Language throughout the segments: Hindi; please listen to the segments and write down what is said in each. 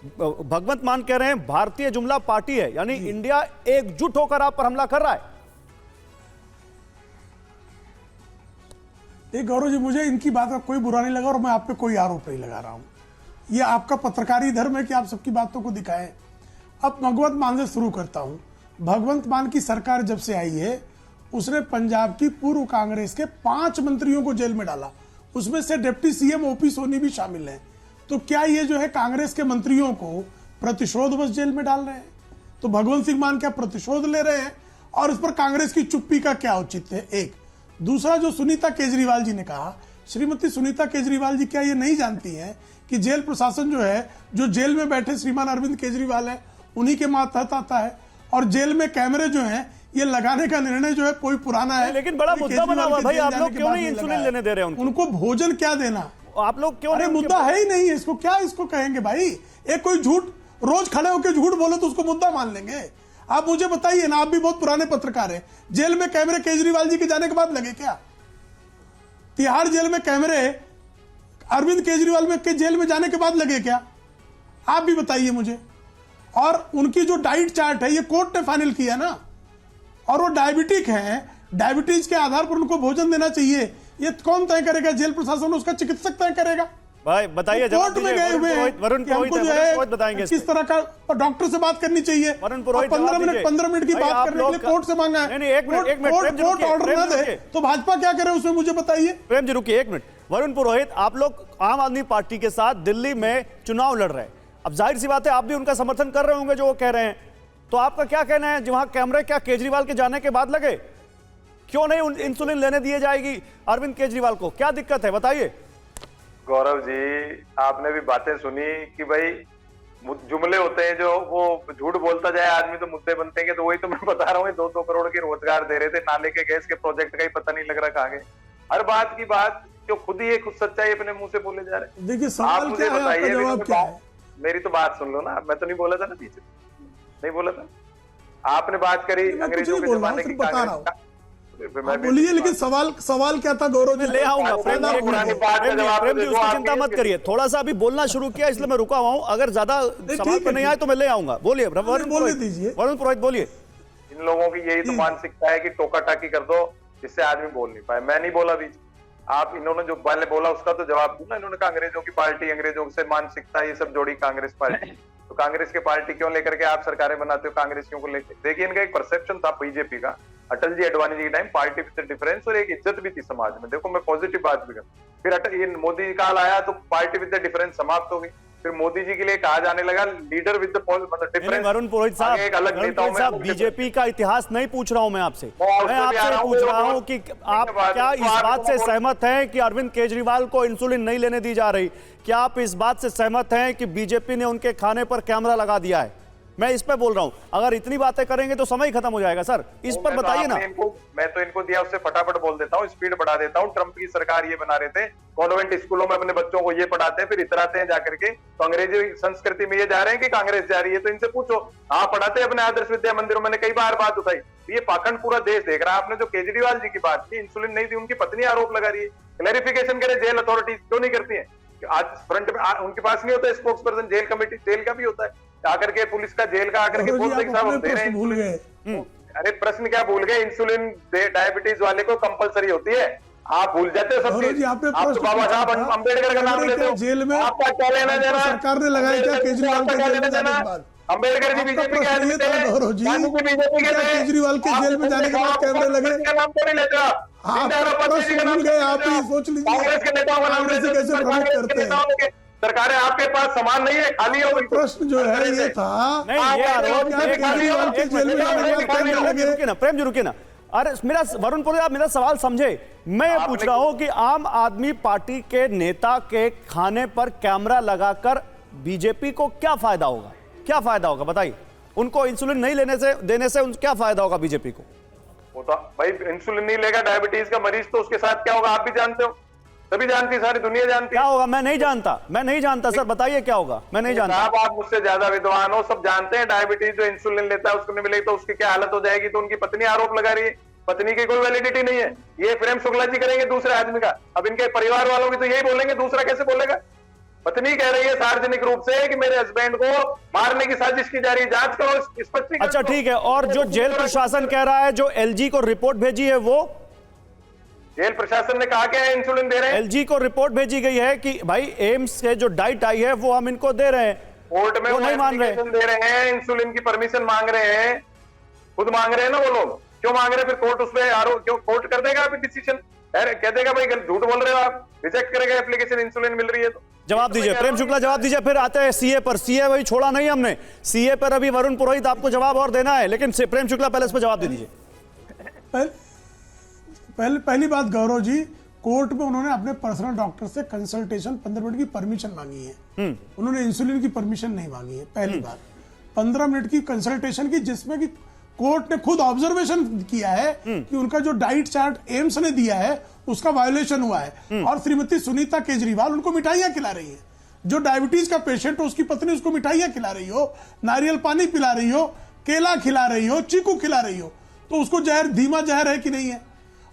भगवंत मान कह रहे हैं भारतीय जुमला पार्टी है, यानी इंडिया एकजुट होकर आप पर हमला कर रहा है। गौरव जी, मुझे इनकी बात का कोई बुरा नहीं लगा और मैं आप पे कोई आरोप नहीं लगा रहा हूं। ये आपका पत्रकारी धर्म है कि आप सबकी बातों को दिखाएं। अब भगवंत मान से शुरू करता हूं। भगवंत मान की सरकार जब से आई है, उसने पंजाब की पूर्व कांग्रेस के 5 मंत्रियों को जेल में डाला, उसमें से डिप्टी सीएम ओपी सोनी भी शामिल है। तो क्या ये जो है कांग्रेस के मंत्रियों को प्रतिशोधवश जेल में डाल रहे हैं? तो भगवंत सिंह मान क्या प्रतिशोध ले रहे हैं? और इस पर कांग्रेस की चुप्पी का क्या औचित्य है? एक दूसरा, जो सुनीता केजरीवाल जी ने कहा, श्रीमती सुनीता केजरीवाल जी क्या ये नहीं जानती हैं कि जेल प्रशासन जो है, जो जेल में बैठे श्रीमान अरविंद केजरीवाल है, उन्हीं के मातहत आता है। और जेल में कैमरे जो हैं, ये लगाने का निर्णय जो है कोई पुराना है, लेकिन बड़ा मुद्दा बना हुआ भाई, आप लोग क्यों नहीं इंसुलिन लेने दे रहे हैं उनको भोजन क्या देना? आप लोग क्यों? अरे मुद्दा है ही नहीं, इसको क्या इसको कहेंगे भाई? एक कोई झूठ रोज खड़े होकर झूठ बोले तो उसको मुद्दा मान लेंगे? आप मुझे बताइए ना, आप भी बहुत पुराने पत्रकार हैं, जेल में कैमरे केजरीवाल जी के जाने के बाद लगे क्या? तिहाड़ जेल में कैमरे अरविंद केजरीवाल में के जेल में जाने के बाद लगे क्या? आप भी बताइए मुझे। और उनकी जो डाइट चार्ट है, ये कोर्ट ने फाइनल किया ना, और वो डायबिटिक है, डायबिटीज के आधार पर उनको भोजन देना चाहिए। ये कौन तय करेगा? जेल प्रशासन, उसका चिकित्सक तय करेगा। भाई बताइए, कोर्ट में गए हुए हैं, वरुण पुरोहित बताएंगे किस तरह का डॉक्टर से बात करनी चाहिए। वरुण पुरोहित 15 मिनट की बात करने के लिए कोर्ट से मांगा है। कोर्ट ऑर्डर ना दे तो भाजपा क्या करे उसमें मुझे बताइए। प्रेम जी रुकिए 1 मिनट। वरुण पुरोहित, आप लोग आम आदमी पार्टी के साथ दिल्ली में चुनाव लड़ रहे हैं, अब जाहिर सी बात है आप भी उनका समर्थन कर रहे होंगे जो वो कह रहे हैं, तो आपका क्या कहना है? जहां कैमरे क्या केजरीवाल के जाने के बाद लगे, क्यों नहीं इंसुलिन लेने दिए जाएगी अरविंद केजरीवाल को? क्या दिक्कत है बताइए। गौरव जी, आपने भी बातें सुनी कि भाई जुमले होते हैं जो वो झूठ बोलता जाए आदमी तो मुद्दे बनते हैं। तो वही तो मैं बता रहा हूँ, 2-2 करोड़ के रोजगार दे रहे थे, नाले के गैस के प्रोजेक्ट का ही पता नहीं लग रहा कहाँ गए। हर बात की बात जो खुद ही खुद सच्चाई अपने मुंह से बोले जा रहे हैं। देखिए आप मुझे बताइए, मेरी तो बात सुन लो ना, मैं तो नहीं बोला था ना, पीछे नहीं बोला था। आपने बात करी अंग्रेजों के जमाने की, बोलिए, लेकिन सवाल क्या था गौरव जी? ले आऊंगा प्रेम जी, उसकी चिंता मत करिए, थोड़ा सा अभी बोलना शुरू किया इसलिए मैं रुका हुआ हूं, अगर ज्यादा सवाल पर नहीं आए तो मैं ले आऊंगा। बोलिए वरुण पुरोहित बोलिए। इन लोगों की यही तो मानसिकता है कि टोका टाकी कर दो जिससे आदमी बोल नहीं पाए। मैं नहीं बोला बीच, आप इन्होंने जो पहले बोला उसका तो जवाब दूं ना। इन्होंने कहा अंग्रेजों की पार्टी, अंग्रेजों से मानसिकता ये सब जोड़ी कांग्रेस पार्टी। तो कांग्रेस की पार्टी क्यों लेकर के आप सरकारें बनाते हो कांग्रेसियों को लेकर? देखिए, इनका एक परसेप्शन था बीजेपी का, अटल जी अडवाणी जी के टाइम, पार्टी विद डिफरेंस, और एक इज्जत भी थी समाज में। देखो मैं पॉजिटिव बात भी करूं, फिर अटल ये मोदी जी काल आया तो पार्टी विद डिफरेंस समाप्त हो गई। फिर मोदी जी के लिए कहा जाने लगा लीडर विद डिफरेंस। वरुण पुरोहित साहब, बीजेपी का इतिहास नहीं पूछ रहा हूं मैं आपसे, मैं आपसे पूछ रहा हूं कि आप क्या इस बात से सहमत हैं कि अरविंद केजरीवाल को इंसुलिन नहीं लेने दी जा रही? क्या आप इस बात से सहमत हैं कि बीजेपी ने उनके खाने पर कैमरा लगा दिया है? मैं इस पे बोल रहा हूं, अगर इतनी बातें करेंगे तो समय खत्म हो जाएगा सर, इस पर बताइए ना। मैं तो इनको दिया उससे फटाफट बोल देता हूं, स्पीड बढ़ा देता हूं। ट्रंप की सरकार ये बना रहे थे, कॉन्वेंट स्कूलों में अपने बच्चों को ये पढ़ाते हैं, फिर इतराते हैं जाकर के, तो अंग्रेजी संस्कृति में ये जा रहे हैं कि कांग्रेस जा रही है। तो इनसे पूछो, हाँ पढ़ाते हैं अपने आदर्श विद्या मंदिरों। मैंने कई बार बात उठाई, ये पाखंड पूरा देश देख रहा है। आपने जो केजरीवाल जी की बात की, इंसुलिन नहीं दी, उनकी पत्नी आरोप लगा रही है। क्लैरिफिकेशन करे, जेल अथॉरिटीज क्यों नहीं करती है? आज फ्रंट में उनके पास नहीं होता spokesperson, jail committee, jail का भी होता है, आकर के पुलिस का जेल का आकर के बोलते हैं साहब हम दे रहे हैं। भूल गए। अरे प्रश्न क्या भूल गए? इंसुलिन डायबिटीज वाले को कंपलसरी होती है, आप भूल जाते हो सब चीज। आप तो बाबा साहब अम्बेडकर का नाम लेते हो, जेल में आपका क्या लेना देना? सरकार ने लगाया क्या केजरीवाल के जेल में जाने के बाद? अम्बेडकर जी बीजेपी के आदमी थे, बीजेपी के केजरीवाल के जेल में जाने के बाद कैमरे लगे? नाम तो नहीं लेता आप भूल गए, आप ही सोच लीजिए कांग्रेस के नेताओं का नाम कैसे कैसे प्रमोट करते हैं। सरकारें आपके पास सामान नहीं है, खाली हो। प्रश्न जो है ये था, नहीं ये आरोप प्रेम जी रुकिए ना। अरे मेरा वरुण पुरोहित, आप मेरा सवाल समझे। मैं ये पूछ रहा हूं कि आम आदमी पार्टी के नेता के खाने पर कैमरा लगाकर बीजेपी को क्या फायदा होगा? क्या फायदा होगा बताइए? उनको इंसुलिन नहीं देने से क्या फायदा होगा बीजेपी को? वो तो भाई इंसुलिन नहीं लेगा डायबिटीज का मरीज, तो उसके साथ क्या होगा आप भी जानते हो, सभी जानती है, सारी दुनिया जानती है। क्या होगा? मैं नहीं जानता सर, बताइए क्या होगा? मैं नहीं जानता। आप मुझसे ज्यादा विद्वान हो, सब जानते हैं डायबिटीज जो इंसुलिन लेता है उसको नहीं मिलेगी तो उसकी क्या हालत हो जाएगी। तो उनकी पत्नी आरोप लगा रही है, पत्नी की कोई वैलिडिटी नहीं है। ये प्रेम शुक्ला जी करेंगे दूसरे आदमी का, अब इनके परिवार वालों भी तो यही बोलेंगे, दूसरा कैसे बोलेगा? पत्नी कह रही है सार्वजनिक रूप से कि मेरे हस्बैंड को मारने की साजिश की जा रही है, जांच करो, स्पष्टीकरण। अच्छा ठीक है, और जो जेल प्रशासन कह रहा है, जो एलजी को रिपोर्ट भेजी है, वो जेल प्रशासन ने कहा क्या है, इंसुलिन दे रहे हैं। एलजी को रिपोर्ट भेजी गई है कि भाई एम्स से जो डाइट आई है वो हम इनको दे रहे हैं, कोर्ट में वो वो नहीं मान रहे। एप्लीकेशन दे रहे हैं, इंसुलिन की परमिशन मांग रहे हैं, खुद मांग रहे हैं ना वो लोग। क्यों मांग रहे हैं? फिर कोर्ट उसमें आरोप, क्यों कोर्ट कर देगा अभी डिसीजन, कह देगा भाई झूठ बोल रहे हो आप, रिजेक्ट करेगा एप्लीकेशन, इंसुलिन मिल रही है तो। जवाब दीजिए प्रेम शुक्ला, जवाब दीजिए। फिर आते हैं सीए पर। सीए वही छोड़ा नहीं हमने, सीए पर अभी वरुण पुरोहित आपको जवाब और देना है, लेकिन प्रेम शुक्ला पहले इस पर जवाब दे दीजिए। पहली बात गौरव जी, कोर्ट में उन्होंने अपने पर्सनल डॉक्टर से कंसल्टेशन 15 मिनट की परमिशन मांगी है, उन्होंने इंसुलिन की परमिशन नहीं मांगी है। पहली बात, 15 मिनट की कंसल्टेशन की, जिसमें कि कोर्ट ने खुद ऑब्जर्वेशन किया है कि उनका जो डाइट चार्ट एम्स ने दिया है उसका वायोलेशन हुआ है, और श्रीमती सुनीता केजरीवाल उनको मिठाइयां खिला रही है। जो डायबिटीज का पेशेंट हो, उसकी पत्नी उसको मिठाइयां खिला रही हो, नारियल पानी पिला रही हो, केला खिला रही हो, चीकू खिला रही हो, तो उसको जहर, धीमा जहर है कि नहीं है?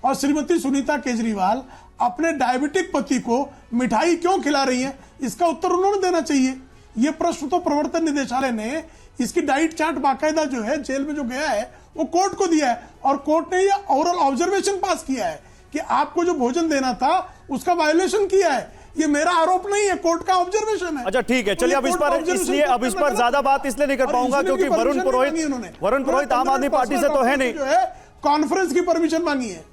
और श्रीमती सुनीता केजरीवाल अपने डायबिटिक पति को मिठाई क्यों खिला रही हैं, इसका उत्तर उन्होंने देना चाहिए। यह प्रश्न तो प्रवर्तन निदेशालय ने, इसकी डाइट चार्ट बाकायदा जो है जेल में जो गया है वो कोर्ट को दिया है, और कोर्ट ने यह ओवरऑल ऑब्जर्वेशन पास किया है कि आपको जो भोजन देना था उसका वायोलेशन किया है। ये मेरा आरोप नहीं है, कोर्ट का ऑब्जर्वेशन है। अच्छा ठीक है, चलिए अब इस पर, इसलिए अब इस पर ज्यादा बात इसलिए नहीं कर पाऊंगा क्योंकि वरुण पुरोहित आम आदमी पार्टी से तो है नहीं, जो है कॉन्फ्रेंस की परमिशन मांगी है।